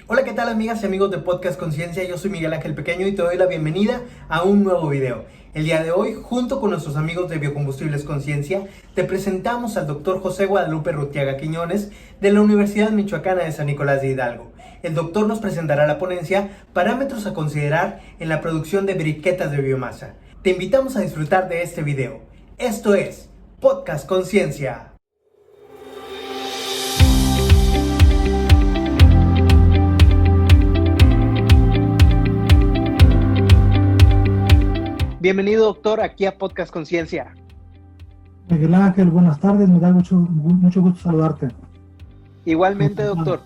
Hola, ¿qué tal amigas y amigos de Podcast Conciencia? Yo soy Miguel Ángel Pequeño y te doy la bienvenida a un nuevo video. El día de hoy, junto con nuestros amigos de Biocombustibles Conciencia, te presentamos al Dr. José Guadalupe Rutiaga Quiñones de la Universidad Michoacana de San Nicolás de Hidalgo. El doctor nos presentará la ponencia Parámetros a considerar en la producción de briquetas de biomasa. Te invitamos a disfrutar de este video. Esto es Podcast Conciencia. Bienvenido, doctor, aquí a Podcast Conciencia. Miguel Ángel, buenas tardes, me da mucho gusto saludarte. Igualmente, doctor,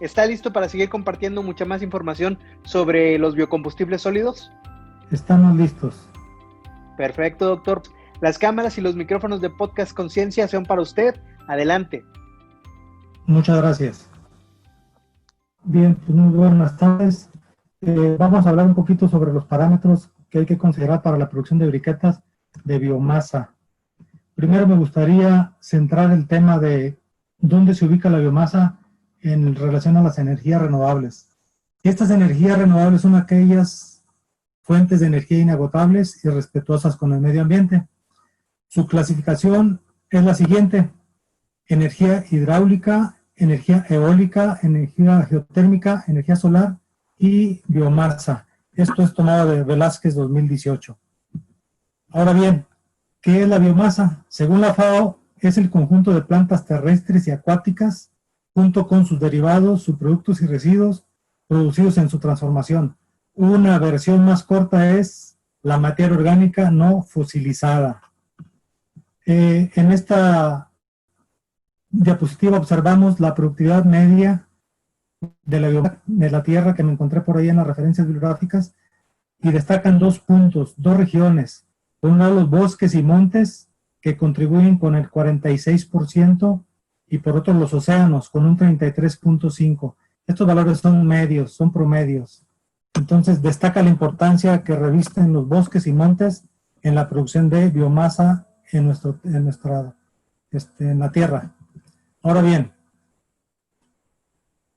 ¿está listo para seguir compartiendo mucha más información sobre los biocombustibles sólidos? Estamos listos. Perfecto, doctor. Las cámaras y los micrófonos de Podcast Conciencia son para usted. Adelante. Muchas gracias. Bien, pues muy buenas tardes. Vamos a hablar un poquito sobre los parámetros que hay que considerar para la producción de briquetas de biomasa. Primero me gustaría centrar el tema de dónde se ubica la biomasa en relación a las energías renovables. Estas energías renovables son aquellas fuentes de energía inagotables y respetuosas con el medio ambiente. Su clasificación es la siguiente: energía hidráulica, energía eólica, energía geotérmica, energía solar y biomasa. Esto es tomado de Velázquez 2018. Ahora bien, ¿qué es la biomasa? Según la FAO, es el conjunto de plantas terrestres y acuáticas, junto con sus derivados, subproductos y residuos producidos en su transformación. Una versión más corta es la materia orgánica no fosilizada. En esta diapositiva observamos la productividad media de la Tierra, que me encontré por ahí en las referencias bibliográficas, y destacan dos puntos, dos regiones. Por un lado, los bosques y montes, que contribuyen con el 46%, y por otro, los océanos, con un 33.5%. Estos valores son medios, son promedios. Entonces, destaca la importancia que revisten los bosques y montes en la producción de biomasa en la Tierra. Ahora bien,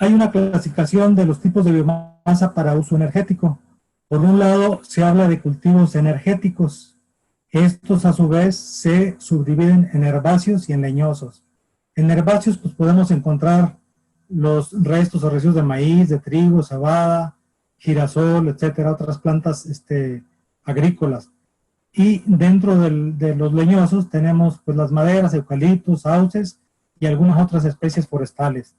hay una clasificación de los tipos de biomasa para uso energético. Por un lado, se habla de cultivos energéticos. Estos, a su vez, se subdividen en herbáceos y en leñosos. En herbáceos, pues podemos encontrar los restos o residuos de maíz, de trigo, cebada, girasol, etcétera, otras plantas agrícolas. Y dentro de los leñosos tenemos pues las maderas, eucaliptos, sauces y algunas otras especies forestales.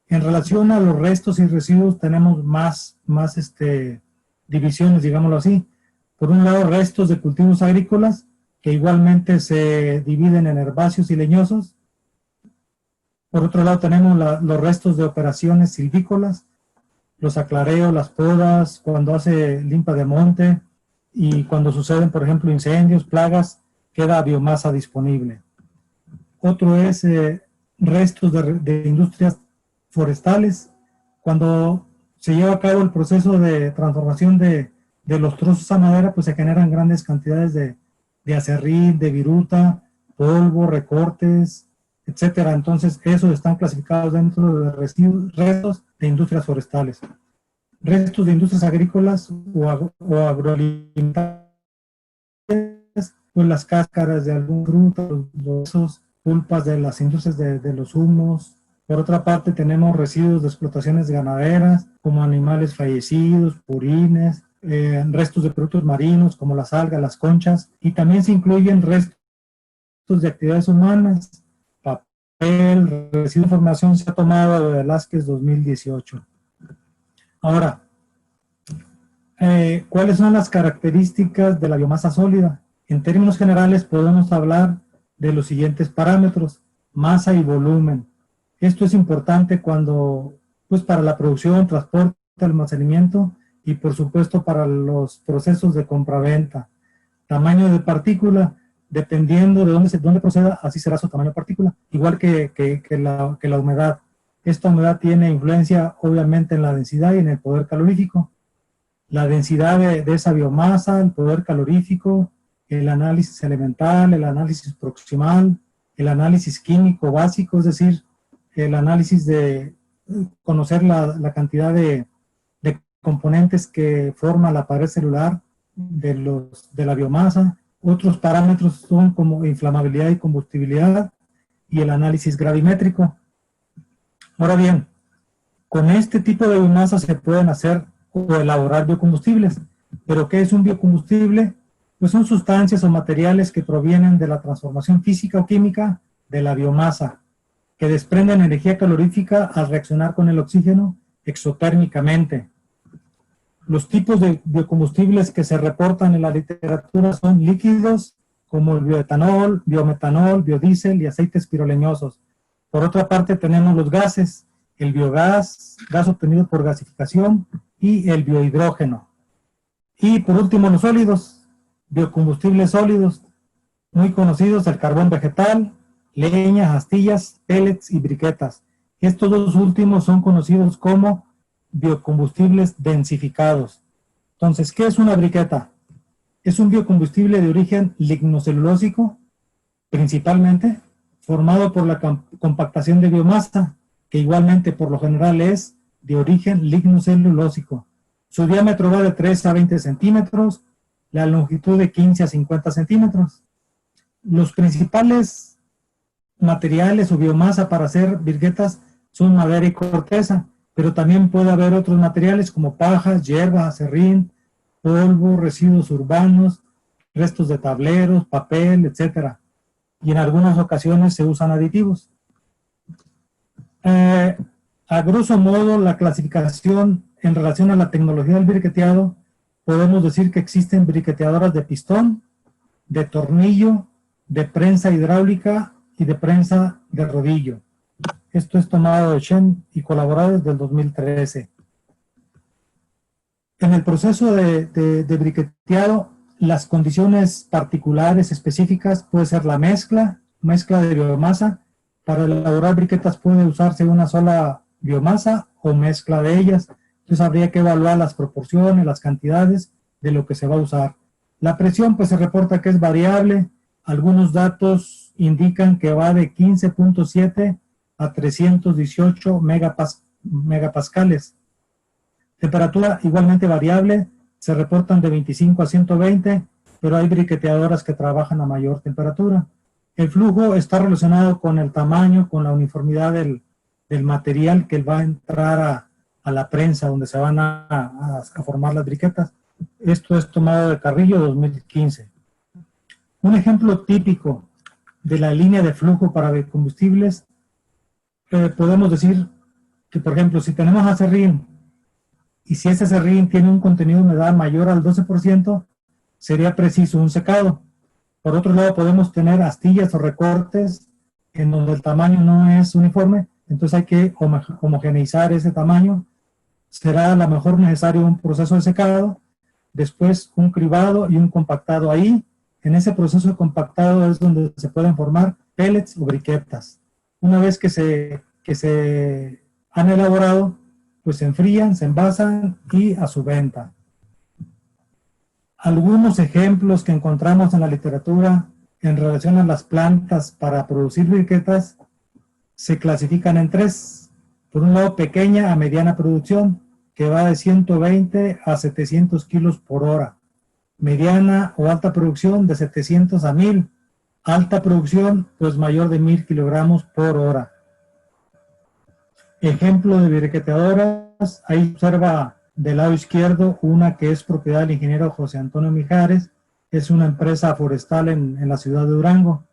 En relación a los restos y residuos tenemos más divisiones, digámoslo así. Por un lado, restos de cultivos agrícolas, que igualmente se dividen en herbáceos y leñosos. Por otro lado, tenemos los restos de operaciones silvícolas, los aclareos, las podas, cuando hace limpa de monte y cuando suceden, por ejemplo, incendios, plagas, queda biomasa disponible. Otro es restos de industrias forestales. Cuando se lleva a cabo el proceso de transformación de los trozos a madera, pues se generan grandes cantidades de acerrín, de viruta, polvo, recortes, etcétera. Entonces, esos están clasificados dentro de restos de industrias forestales. Restos de industrias agrícolas o agroalimentarias, pues las cáscaras de algún fruto, los huesos, pulpas de las industrias de los humos. Por otra parte, tenemos residuos de explotaciones ganaderas, como animales fallecidos, purines, restos de productos marinos, como las algas, las conchas, y también se incluyen restos de actividades humanas, papel, residuos de información. Se ha tomado de Velázquez 2018. Ahora, ¿cuáles son las características de la biomasa sólida? En términos generales, podemos hablar de los siguientes parámetros: masa y volumen. Esto es importante para la producción, transporte, almacenamiento y por supuesto para los procesos de compraventa. Tamaño de partícula, dependiendo de dónde proceda, así será su tamaño de partícula, igual que la humedad. Esta humedad tiene influencia obviamente en la densidad y en el poder calorífico. La densidad de esa biomasa, el poder calorífico, el análisis elemental, el análisis proximal, el análisis químico básico, es decir, el análisis de conocer la cantidad de componentes que forma la pared celular de la biomasa. Otros parámetros son como inflamabilidad y combustibilidad y el análisis gravimétrico. Ahora bien, con este tipo de biomasa se pueden hacer o elaborar biocombustibles. ¿Pero qué es un biocombustible? Pues son sustancias o materiales que provienen de la transformación física o química de la biomasa, que desprenden energía calorífica al reaccionar con el oxígeno exotérmicamente. Los tipos de biocombustibles que se reportan en la literatura son líquidos, como el bioetanol, biometanol, biodiesel y aceites piroleñosos. Por otra parte tenemos los gases, el biogás, gas obtenido por gasificación, y el biohidrógeno. Y por último los sólidos, biocombustibles sólidos, muy conocidos, el carbón vegetal, leña, astillas, pellets y briquetas. Estos dos últimos son conocidos como biocombustibles densificados. Entonces, ¿qué es una briqueta? Es un biocombustible de origen lignocelulósico, principalmente, formado por la compactación de biomasa, que igualmente por lo general es de origen lignocelulósico. Su diámetro va de 3 a 20 centímetros, la longitud de 15 a 50 centímetros. Los principales materiales o biomasa para hacer briquetas son madera y corteza, pero también puede haber otros materiales como paja, hierba, acerrín, polvo, residuos urbanos, restos de tableros, papel, etc. Y en algunas ocasiones se usan aditivos. A grosso modo, la clasificación en relación a la tecnología del briqueteado, podemos decir que existen briqueteadoras de pistón, de tornillo, de prensa hidráulica y de prensa de rodillo. Esto es tomado de Shen y colaboradores del 2013. En el proceso de briqueteado, las condiciones particulares específicas puede ser la mezcla de biomasa. Para elaborar briquetas puede usarse una sola biomasa o mezcla de ellas. Entonces habría que evaluar las proporciones, las cantidades de lo que se va a usar. La presión pues se reporta que es variable. Algunos datos indican que va de 15.7 a 318 megapascales. Temperatura igualmente variable, se reportan de 25 a 120, pero hay briqueteadoras que trabajan a mayor temperatura. El flujo está relacionado con el tamaño, con la uniformidad del material que va a entrar a la prensa donde se van a formar las briquetas. Esto es tomado de Carrillo 2015. Un ejemplo típico de la línea de flujo para biocombustibles, podemos decir que, por ejemplo, si tenemos acerrín y si ese acerrín tiene un contenido de humedad mayor al 12%, sería preciso un secado. Por otro lado, podemos tener astillas o recortes en donde el tamaño no es uniforme, entonces hay que homogeneizar ese tamaño. Será a lo mejor necesario un proceso de secado, después un cribado y un compactado. Ahí, en ese proceso de compactado es donde se pueden formar pellets o briquetas. Una vez que se han elaborado, pues se enfrían, se envasan y a su venta. Algunos ejemplos que encontramos en la literatura en relación a las plantas para producir briquetas se clasifican en tres. Por un lado, pequeña a mediana producción, que va de 120 a 700 kilos por hora. Mediana o alta producción de 700 a 1000. Alta producción, pues mayor de 1000 kilogramos por hora. Ejemplo de briqueteadoras, ahí observa del lado izquierdo una que es propiedad del ingeniero José Antonio Mijares, es una empresa forestal en la ciudad de Durango.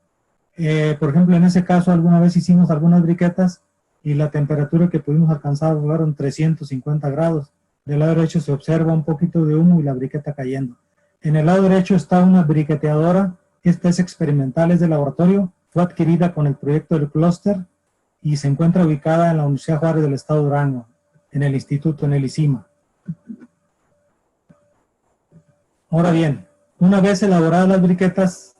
Por ejemplo, en ese caso alguna vez hicimos algunas briquetas y la temperatura que pudimos alcanzar fueron 350 grados. Del lado derecho se observa un poquito de humo y la briqueta cayendo. En el lado derecho está una briqueteadora, esta es experimental, es de laboratorio, fue adquirida con el proyecto del clúster y se encuentra ubicada en la Universidad Juárez del Estado de Durango, en el instituto, en el ICIMA. Ahora bien, una vez elaboradas las briquetas,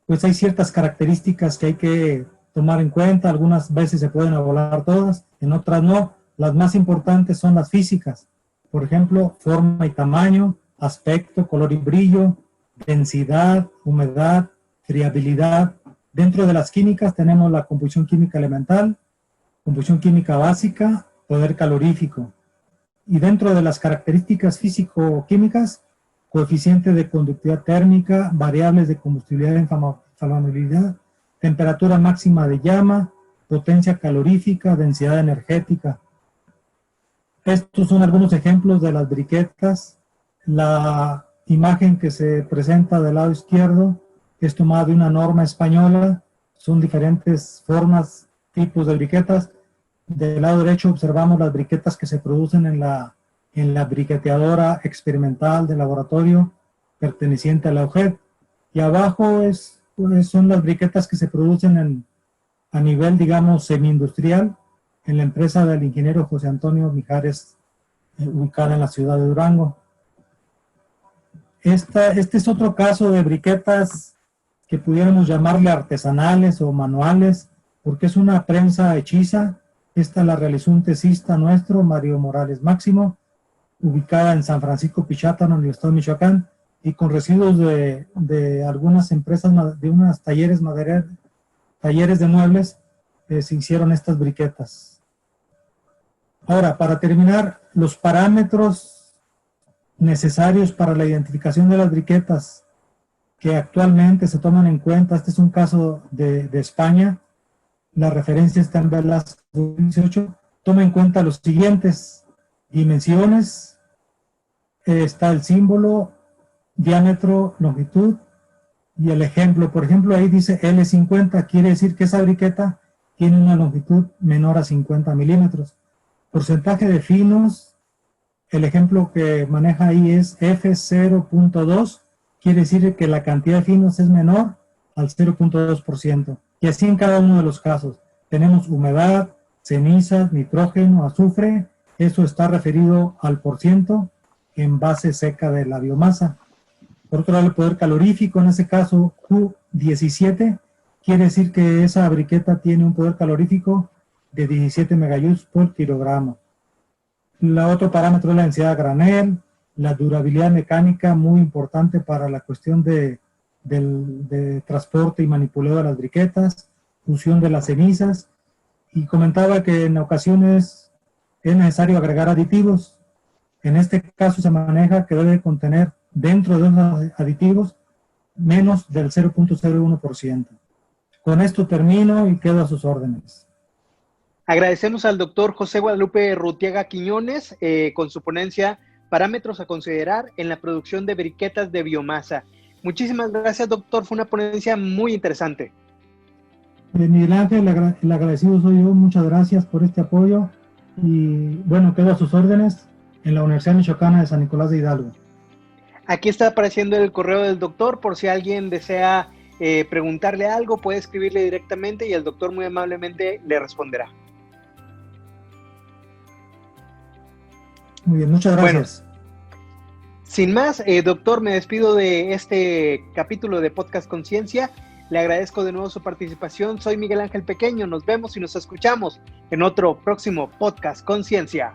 pues hay ciertas características que hay que tomar en cuenta. Algunas veces se pueden elaborar todas, en otras no. Las más importantes son las físicas. Por ejemplo, forma y tamaño, aspecto, color y brillo, densidad, humedad, friabilidad. Dentro de las químicas tenemos la composición química elemental, composición química básica poder calorífico. Y dentro de las características físico-químicas, coeficiente de conductividad térmica, variables de combustibilidad e inflamabilidad, temperatura máxima de llama, potencia calorífica, densidad energética. Estos son algunos ejemplos de las briquetas. La imagen que se presenta del lado izquierdo es tomada de una norma española. Son diferentes formas, tipos de briquetas. Del lado derecho observamos las briquetas que se producen en la briqueteadora experimental de laboratorio perteneciente a la UGED. Y abajo son las briquetas que se producen a nivel, digamos, semi-industrial en la empresa del ingeniero José Antonio Mijares, ubicada en la ciudad de Durango. Este es otro caso de briquetas que pudiéramos llamarle artesanales o manuales, porque es una prensa hechiza. Esta la realizó un tesista nuestro, Mario Morales Máximo, ubicada en San Francisco Pichátano, en el estado de Michoacán, y con residuos de algunas empresas, de unos talleres de muebles, se hicieron estas briquetas. Ahora, para terminar, los parámetros necesarios para la identificación de las briquetas que actualmente se toman en cuenta, este es un caso de España, la referencia está en Velasco 2018, toma en cuenta los siguientes dimensiones, está el símbolo, diámetro, longitud y el ejemplo. Por ejemplo, ahí dice L50, quiere decir que esa briqueta tiene una longitud menor a 50 milímetros. Porcentaje de finos, el ejemplo que maneja ahí es F0.2, quiere decir que la cantidad de finos es menor al 0.2%. Y así en cada uno de los casos. Tenemos humedad, cenizas, nitrógeno, azufre, eso está referido al porciento en base seca de la biomasa. Por otro lado, el poder calorífico, en ese caso Q17, quiere decir que esa briqueta tiene un poder calorífico de 17 megajoules por kilogramo. La otro parámetro es la densidad a granel, la durabilidad mecánica, muy importante para la cuestión de transporte y manipulado de las briquetas, fusión de las cenizas, y comentaba que en ocasiones es necesario agregar aditivos. En este caso se maneja que debe contener dentro de los aditivos menos del 0.01%. Con esto termino y quedo a sus órdenes. Agradecemos al doctor José Guadalupe Rutiaga Quiñones con su ponencia Parámetros a considerar en la producción de briquetas de biomasa. Muchísimas gracias, doctor. Fue una ponencia muy interesante. Miguel Ángel, el agradecido soy yo. Muchas gracias por este apoyo. Y bueno, quedo a sus órdenes en la Universidad Michoacana de San Nicolás de Hidalgo. Aquí está apareciendo el correo del doctor, por si alguien desea preguntarle algo, puede escribirle directamente y el doctor muy amablemente le responderá. Muy bien, muchas gracias. Bueno, sin más, doctor, me despido de este capítulo de Podcast Conciencia. Le agradezco de nuevo su participación. Soy Miguel Ángel Pequeño. Nos vemos y nos escuchamos en otro próximo Podcast Conciencia.